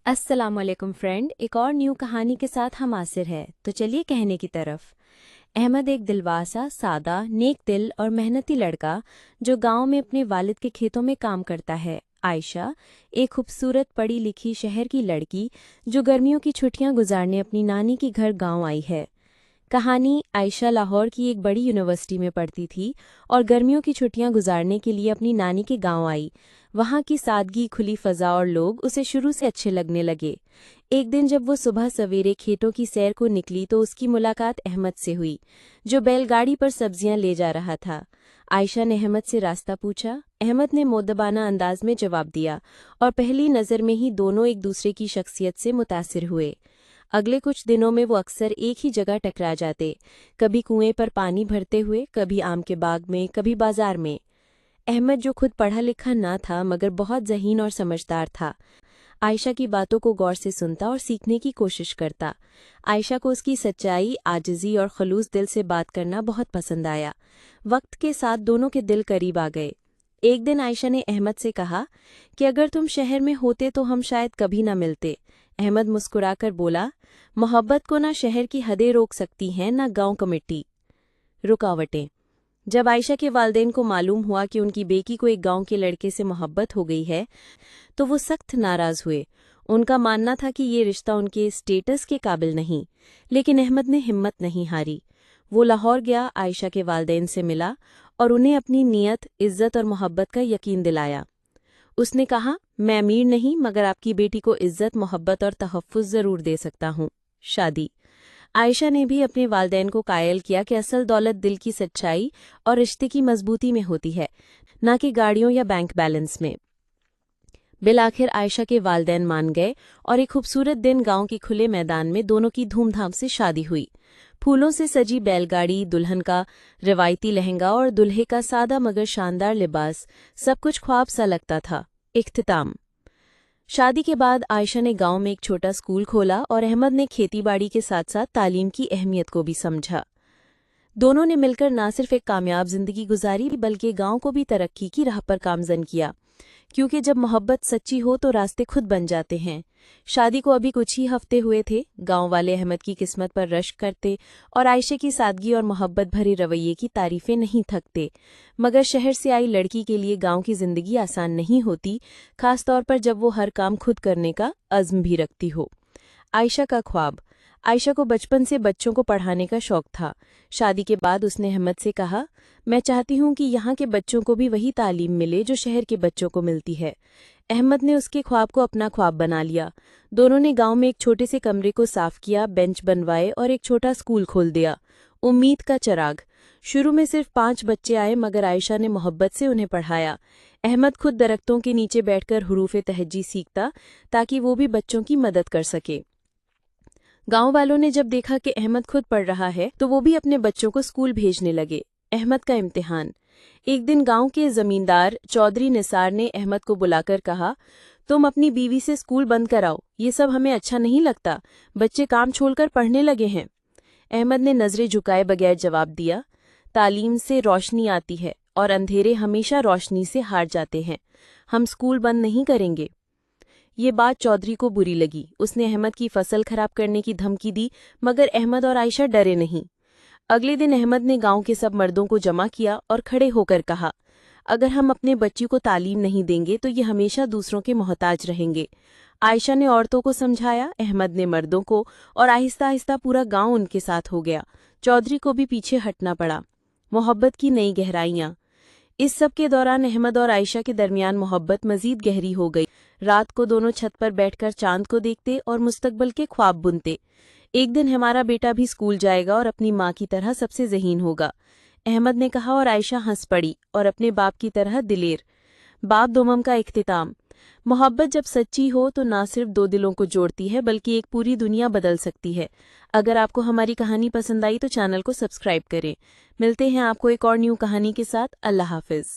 अस्सलाम वालेकुम फ्रेंड, एक और न्यू कहानी के साथ हम हाजिर है। तो चलिए कहने की तरफ। अहमद एक दिलवासा, सादा, नेक दिल और मेहनती लड़का जो गांव में अपने वालिद के खेतों में काम करता है। आयशा एक खूबसूरत पढ़ी लिखी शहर की लड़की जो गर्मियों की छुट्टियां गुजारने अपनी नानी के घर गांव आई है। कहानी आयशा लाहौर की एक बड़ी यूनिवर्सिटी में पढ़ती थी और गर्मियों की छुट्टियां गुजारने के लिए अपनी नानी के गांव आई। वहां की सादगी, खुली फजा और लोग उसे शुरू से अच्छे लगने लगे। एक दिन जब वो सुबह सवेरे खेतों की सैर को निकली तो उसकी मुलाकात अहमद से हुई, जो बैलगाड़ी पर सब्जियां ले जा रहा था। आयशा ने अहमद से रास्ता पूछा। अहमद ने मोदबाना अंदाज में जवाब दिया और पहली नज़र में ही दोनों एक दूसरे की शख्सियत से मुतासिर हुए। अगले कुछ दिनों में वो अक्सर एक ही जगह टकरा जाते, कभी कुएं पर पानी भरते हुए, कभी आम के बाग में, कभी बाजार में। अहमद जो खुद पढ़ा लिखा ना था मगर बहुत ज़हीन और समझदार था, आयशा की बातों को गौर से सुनता और सीखने की कोशिश करता। आयशा को उसकी सच्चाई, आजिज़ी और खलूस दिल से बात करना बहुत पसंद आया। वक्त के साथ दोनों के दिल करीब आ गए। एक दिन आयशा ने अहमद से कहा कि अगर तुम शहर में होते तो हम शायद कभी ना मिलते। अहमद मुस्कुराकर बोला, मोहब्बत को ना शहर की हदें रोक सकती हैं ना गांव कमेटी रुकावटें। जब आयशा के वालिदैन को मालूम हुआ कि उनकी बेटी को एक गांव के लड़के से मोहब्बत हो गई है तो वो सख्त नाराज हुए। उनका मानना था कि ये रिश्ता उनके स्टेटस के काबिल नहीं, लेकिन अहमद ने हिम्मत नहीं हारी। वो लाहौर गया, आयशा के वालिदैन से मिला और उन्हें अपनी नीयत, इज्जत और मोहब्बत का यकीन दिलाया। उसने कहा, मैं अमीर नहीं मगर आपकी बेटी को इज्जत, मोहब्बत और तहफ़्फ़ुज़ ज़रूर दे सकता हूँ। शादी। आयशा ने भी अपने वालिदैन को कायल किया कि असल दौलत दिल की सच्चाई और रिश्ते की मजबूती में होती है, न कि गाड़ियों या बैंक बैलेंस में। बिलाखिर आयशा के वालिदैन मान गए और एक खूबसूरत दिन गांव के खुले मैदान में दोनों की धूमधाम से शादी हुई। फूलों से सजी बैलगाड़ी, दुल्हन का रिवायती लहंगा और दुल्हे का सादा मगर शानदार लिबास, सब कुछ ख्वाब सा लगता था। इख्तिताम। शादी के बाद आयशा ने गांव में एक छोटा स्कूल खोला और अहमद ने खेतीबाड़ी के साथ साथ तालीम की अहमियत को भी समझा। दोनों ने मिलकर न सिर्फ एक कामयाब जिंदगी गुजारी बल्कि गांव को भी तरक्की की राह पर गामजन किया, क्योंकि जब मोहब्बत सच्ची हो तो रास्ते खुद बन जाते हैं। शादी को अभी कुछ ही हफ्ते हुए थे। गांव वाले अहमद की किस्मत पर रश्क करते और आयशा की सादगी और मोहब्बत भरे रवैये की तारीफें नहीं थकते। मगर शहर से आई लड़की के लिए गांव की जिंदगी आसान नहीं होती, खास तौर पर जब वो हर काम खुद करने का अज़्म भी रखती हो। आयशा का ख्वाब। आयशा को बचपन से बच्चों को पढ़ाने का शौक था। शादी के बाद उसने अहमद से कहा, मैं चाहती हूँ कि यहाँ के बच्चों को भी वही तालीम मिले जो शहर के बच्चों को मिलती है। अहमद ने उसके ख्वाब को अपना ख्वाब बना लिया। दोनों ने गांव में एक छोटे से कमरे को साफ किया, बेंच बनवाए और एक छोटा स्कूल खोल दिया। उम्मीद का चिराग। शुरू में सिर्फ 5 बच्चे आए मगर आयशा ने मोहब्बत से उन्हें पढ़ाया। अहमद खुद दरख्तों के नीचे बैठकर हुरूफ़े तहज्जी सीखता ताकि वो भी बच्चों की मदद कर सके। गांव वालों ने जब देखा कि अहमद खुद पढ़ रहा है तो वो भी अपने बच्चों को स्कूल भेजने लगे। अहमद का इम्तिहान। एक दिन गांव के जमींदार चौधरी निसार ने अहमद को बुलाकर कहा, तुम अपनी बीवी से स्कूल बंद कराओ, ये सब हमें अच्छा नहीं लगता, बच्चे काम छोड़कर पढ़ने लगे हैं। अहमद ने नजरें झुकाए बगैर जवाब दिया, तालीम से रोशनी आती है और अंधेरे हमेशा रोशनी से हार जाते हैं। हम स्कूल बंद नहीं करेंगे। ये बात चौधरी को बुरी लगी। उसने अहमद की फसल खराब करने की धमकी दी मगर अहमद और आयशा डरे नहीं। अगले दिन अहमद ने गांव के सब मर्दों को जमा किया और खड़े होकर कहा, अगर हम अपने बच्ची को तालीम नहीं देंगे तो ये हमेशा दूसरों के मोहताज रहेंगे। आयशा ने औरतों को समझाया, अहमद ने मर्दों को, और आहिस्ता आहिस्ता पूरा गांव उनके साथ हो गया। चौधरी को भी पीछे हटना पड़ा। मोहब्बत की नई गहराइयाँ। इस सब के दौरान अहमद और आयशा के दरमियान मोहब्बत मजीद गहरी हो गई। रात को दोनों छत पर बैठकर चांद को देखते और मुस्तकबिल के ख्वाब बुनते। एक दिन हमारा बेटा भी स्कूल जाएगा और अपनी माँ की तरह सबसे ज़हीन होगा, अहमद ने कहा और आयशा हंस पड़ी, और अपने बाप की तरह दिलेर। बाप दोमम का इख्तिताम। मोहब्बत जब सच्ची हो तो ना सिर्फ 2 दिलों को जोड़ती है बल्कि एक पूरी दुनिया बदल सकती है। अगर आपको हमारी कहानी पसंद आई तो चैनल को सब्सक्राइब करें। मिलते हैं आपको एक और न्यू कहानी के साथ। अल्लाह हाफिज़।